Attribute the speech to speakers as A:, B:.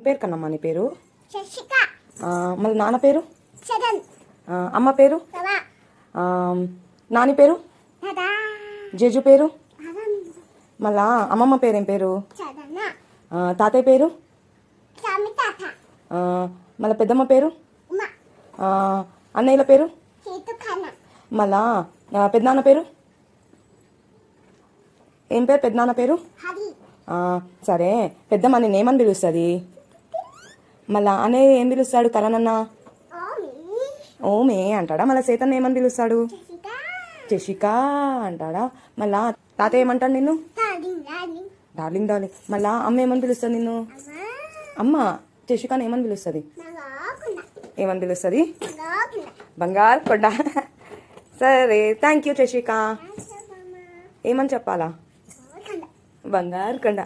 A: పేరు కన్నమ్మ నీ పేరు? మళ్ళీ నాన్న పేరు? అమ్మ పేరు? నాని పేరు? జేజు పేరు? మళ్ళా అమ్మమ్మ పేరు ఏం పేరు? తాతయ్య పేరు? మళ్ళీ పెద్దమ్మ పేరు? అన్నయ్యల పేరు? మళ్ళా పెద్దనాన్న పేరు ఏం పేరు? పెద్దనాన్న పేరు? సరే, పెద్దమ్మ నేను ఏమని పిలుస్తుంది? మళ్ళా అన్నయ్య ఏం పిలుస్తాడు? కరణన్న ఓమే అంటాడా? మళ్ళీ సేతన్న ఏమని పిలుస్తాడు? జెసికా అంటాడా? మళ్ళా తాతయ్య ఏమంటాడు నిన్ను? Darling darling. మళ్ళా అమ్మ ఏమని పిలుస్తుంది నిన్ను? అమ్మ జెసికాని ఏమని పిలుస్తుంది? ఏమని పిలుస్తుంది? బంగారు కొండ. సరే, థ్యాంక్ యూ జెసికా. ఏమని చెప్పాలా? బంగారు కొండ.